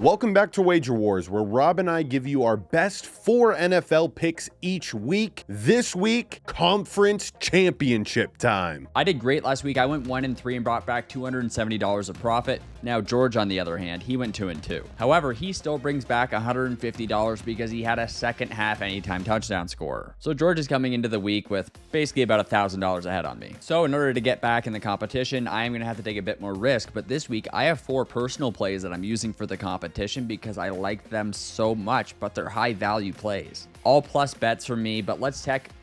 Welcome back to Wager Wars, where Rob and I give you our best 4 NFL picks each week. This week, conference championship time. I did great last week. I went 1-3 and brought back $270 of profit. Now George, on the other hand, he went 2-2. However, he still brings back $150 because he had a second half anytime touchdown scorer. So George is coming into the week with basically about $1,000 ahead on me. So in order to get back in the competition, I am going to have to take a bit more risk. But this week, I have 4 personal plays that I'm using for the competition because I like them so much, but they're high value plays. All plus bets for me, but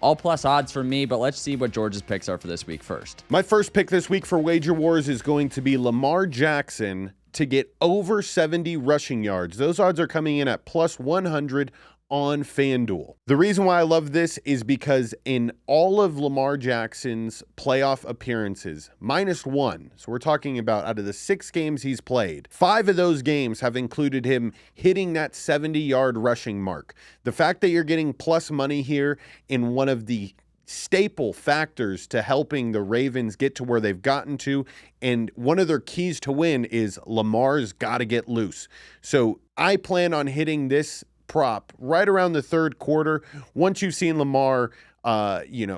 all plus odds for me, but let's see what George's picks are for this week first. My first pick this week for Wager Wars is going to be Lamar Jackson to get over 70 rushing yards. Those odds are coming in at plus 100 on FanDuel. The reason why I love this is because in all of Lamar Jackson's playoff appearances, -1, so we're talking about out of the 6 games he's played, 5 of those games have included him hitting that 70-yard rushing mark. The fact that you're getting plus money here in one of the staple factors to helping the Ravens get to where they've gotten to, and one of their keys to win is Lamar's got to get loose. So I plan on hitting this prop right around the third quarter. Once you've seen Lamar,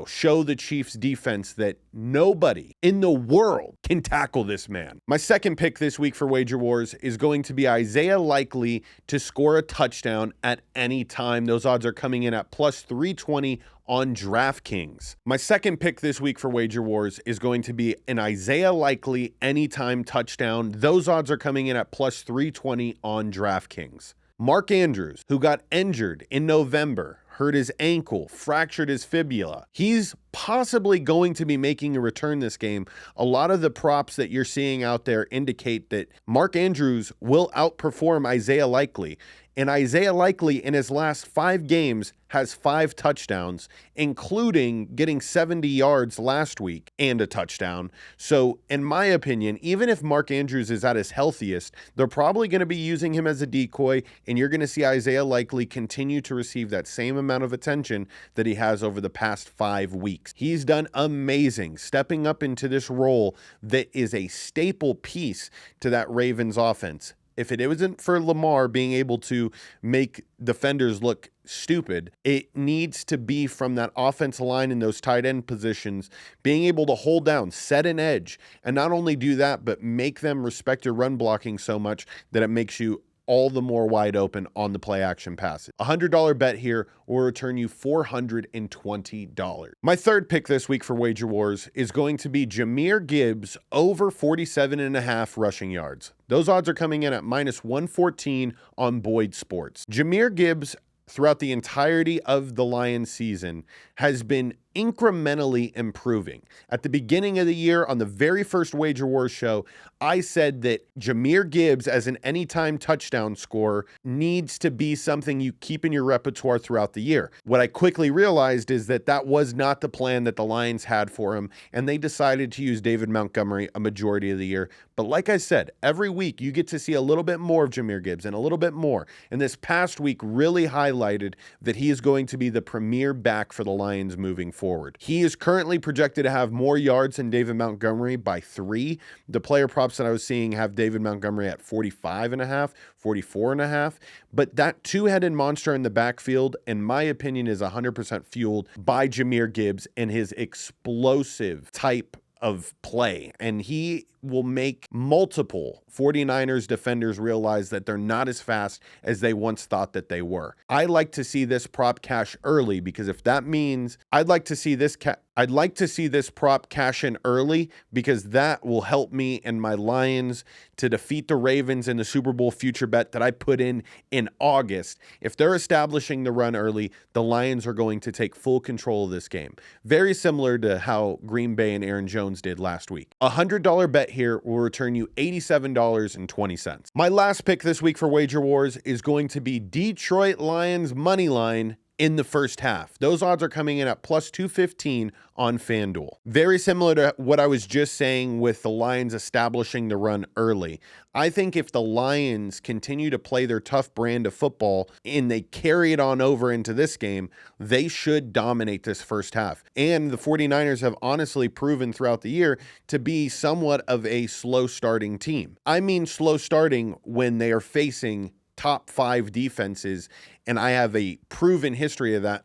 show the Chiefs defense that nobody in the world can tackle this man. My second pick this week for Wager Wars is going to be Isaiah Likely to score a touchdown at any time. Those odds are coming in at plus 320 on DraftKings. My second pick this week for Wager Wars is going to be an Isaiah Likely anytime touchdown. Those odds are coming in at plus 320 on DraftKings. Mark Andrews, who got injured in November, hurt his ankle, fractured his fibula. He's possibly going to be making a return this game. A lot of the props that you're seeing out there indicate that Mark Andrews will outperform Isaiah Likely. And Isaiah Likely in his last 5 games has 5 touchdowns, including getting 70 yards last week and a touchdown. So in my opinion, even if Mark Andrews is at his healthiest, they're probably going to be using him as a decoy, and you're going to see Isaiah Likely continue to receive that same amount of attention that he has over the past 5 weeks. He's done amazing, stepping up into this role that is a staple piece to that Ravens offense. If it wasn't for Lamar being able to make defenders look stupid, it needs to be from that offensive line in those tight end positions, being able to hold down, set an edge, and not only do that, but make them respect your run blocking so much that it makes you all the more wide open on the play action passes. $100 bet here will return you $420. My third pick this week for Wager Wars is going to be Jahmyr Gibbs over 47.5 rushing yards. Those odds are coming in at -114 on Boyd Sports. Jahmyr Gibbs, throughout the entirety of the Lions season, has been incrementally improving. At the beginning of the year, on the very first Wager Wars show, I said that Jahmyr Gibbs as an anytime touchdown scorer needs to be something you keep in your repertoire throughout the year. What I quickly realized is that that was not the plan that the Lions had for him, and they decided to use David Montgomery a majority of the year. But like I said, every week you get to see a little bit more of Jahmyr Gibbs and a little bit more. And this past week really highlighted that he is going to be the premier back for the Lions moving forward. He is currently projected to have more yards than David Montgomery by 3. The player props that I was seeing have David Montgomery at 45.5, 44.5. But that two-headed monster in the backfield, in my opinion, is 100% fueled by Jahmyr Gibbs and his explosive type of play. And he will make multiple 49ers defenders realize that they're not as fast as they once thought that they were. I like to see this prop cash early, because if that means I'd like to see this prop cash in early, because that will help me and my Lions to defeat the Ravens in the Super Bowl future bet that I put in August. If they're establishing the run early, the Lions are going to take full control of this game. Very similar to how Green Bay and Aaron Jones did last week. $100 bet here will return you $87.20. My last pick this week for Wager Wars is going to be Detroit Lions money line in the first half. Those odds are coming in at plus 215 on FanDuel. Very similar to what I was just saying with the Lions establishing the run early. I think if the Lions continue to play their tough brand of football and they carry it on over into this game, they should dominate this first half. And the 49ers have honestly proven throughout the year to be somewhat of a slow starting team. I mean slow starting when they are facing top 5 defenses, and I have a proven history of that,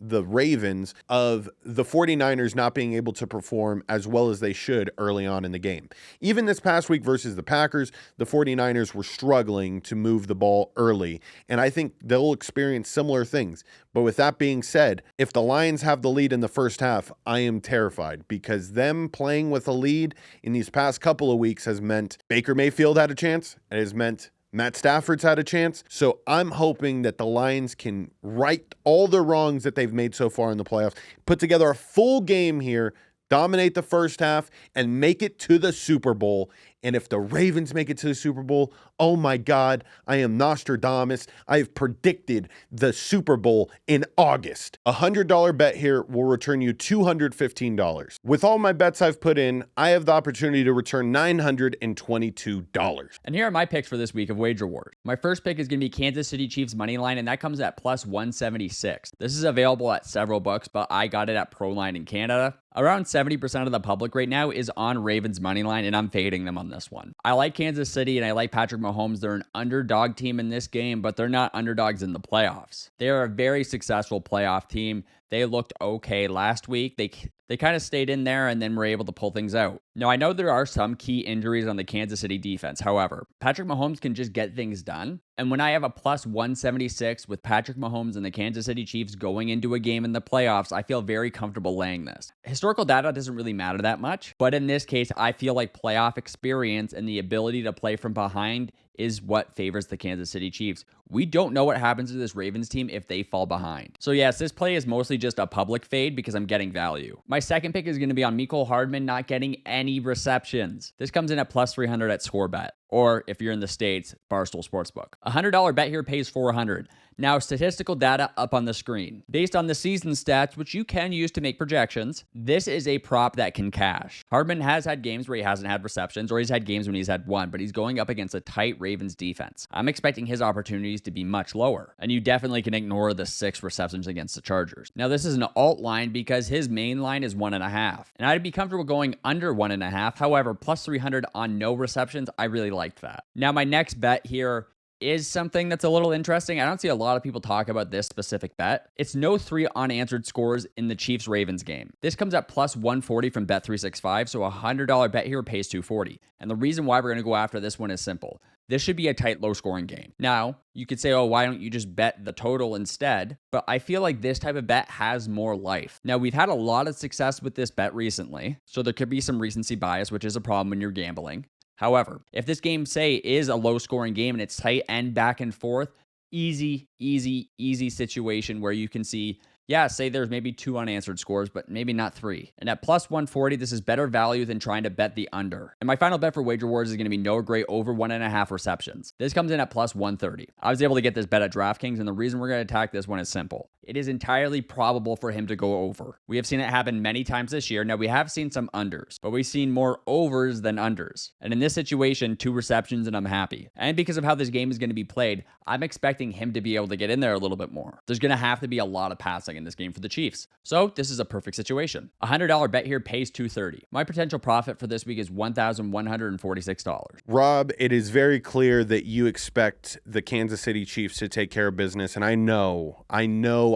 the Ravens, of the 49ers not being able to perform as well as they should early on in the game. Even this past week versus the Packers, the 49ers were struggling to move the ball early, and I think they'll experience similar things. But with that being said, if the Lions have the lead in the first half, I am terrified, because them playing with a lead in these past couple of weeks has meant Baker Mayfield had a chance, and it has meant Matt Stafford's had a chance. So I'm hoping that the Lions can right all the wrongs that they've made so far in the playoffs, put together a full game here, dominate the first half, and make it to the Super Bowl. And if the Ravens make it to the Super Bowl, oh my God, I am Nostradamus. I have predicted the Super Bowl in August. A $100 bet here will return you $215. With all my bets I've put in, I have the opportunity to return $922. And here are my picks for this week of Wager Wars. My first pick is going to be Kansas City Chiefs money line, and that comes at plus 176. This is available at several books, but I got it at Proline in Canada. Around 70% of the public right now is on Ravens money line, and I'm fading them on this one. I like Kansas City and I like Patrick Mahomes. They're an underdog team in this game, but they're not underdogs in the playoffs. They are a very successful playoff team. They looked okay last week. They kind of stayed in there and then were able to pull things out. Now, I know there are some key injuries on the Kansas City defense. However, Patrick Mahomes can just get things done. And when I have a plus 176 with Patrick Mahomes and the Kansas City Chiefs going into a game in the playoffs, I feel very comfortable laying this. Historical data doesn't really matter that much, but in this case, I feel like playoff experience and the ability to play from behind is what favors the Kansas City Chiefs. We don't know what happens to this Ravens team if they fall behind. So yes, this play is mostly just a public fade because I'm getting value. My second pick is going to be on Mecole Hardman not getting any receptions. This comes in at plus 300 at ScoreBet. Or if you're in the States, Barstool Sportsbook. A $100 bet here pays $400. Now, statistical data up on the screen. Based on the season stats, which you can use to make projections, this is a prop that can cash. Hardman has had games where he hasn't had receptions, or he's had games when he's had one, but he's going up against a tight Ravens defense. I'm expecting his opportunities to be much lower, and you definitely can ignore the 6 receptions against the Chargers. Now, this is an alt line because his main line is 1.5, and I'd be comfortable going under 1.5. However, plus 300 on no receptions, I really liked that. Now, my next bet here is something that's a little interesting. I don't see a lot of people talk about this specific bet. It's no 3 unanswered scores in the Chiefs-Ravens game. This comes at plus 140 from Bet365, so a $100 bet here pays $240. And the reason why we're going to go after this one is simple. This should be a tight, low-scoring game. Now, you could say, oh, why don't you just bet the total instead? But I feel like this type of bet has more life. Now, we've had a lot of success with this bet recently, so there could be some recency bias, which is a problem when you're gambling. However, if this game, say, is a low-scoring game and it's tight and back and forth, easy situation where you can see, yeah, say there's maybe 2 unanswered scores, but maybe not 3. And at plus 140, this is better value than trying to bet the under. And my final bet for Wager Wars is going to be Noah Gray over 1.5 receptions. This comes in at plus 130. I was able to get this bet at DraftKings, and the reason we're going to attack this one is simple. It is entirely probable for him to go over. We have seen it happen many times this year. Now, we have seen some unders, but we've seen more overs than unders. And in this situation, 2 receptions and I'm happy. And because of how this game is going to be played, I'm expecting him to be able to get in there a little bit more. There's going to have to be a lot of passing in this game for the Chiefs. So this is a perfect situation. A $100 bet here pays $230. My potential profit for this week is $1,146. Rob, it is very clear that you expect the Kansas City Chiefs to take care of business, and I know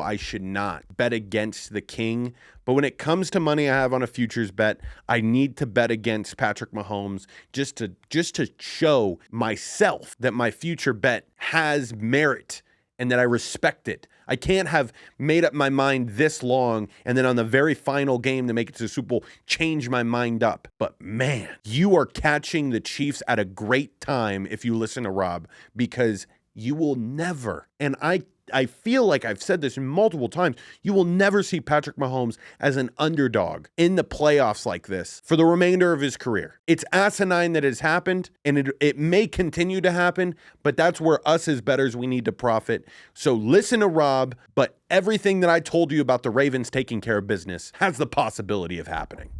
I should not bet against the king, but when it comes to money I have on a futures bet, I need to bet against Patrick Mahomes just to show myself that my future bet has merit and that I respect it. I can't have made up my mind this long and then on the very final game to make it to the Super Bowl, change my mind up. But man, you are catching the Chiefs at a great time if you listen to Rob, because you will never, and I I feel like I've said this multiple times. You will never see Patrick Mahomes as an underdog in the playoffs like this for the remainder of his career. It's asinine that has happened, and it may continue to happen, but that's where us as bettors, we need to profit. So listen to Rob, but everything that I told you about the Ravens taking care of business has the possibility of happening.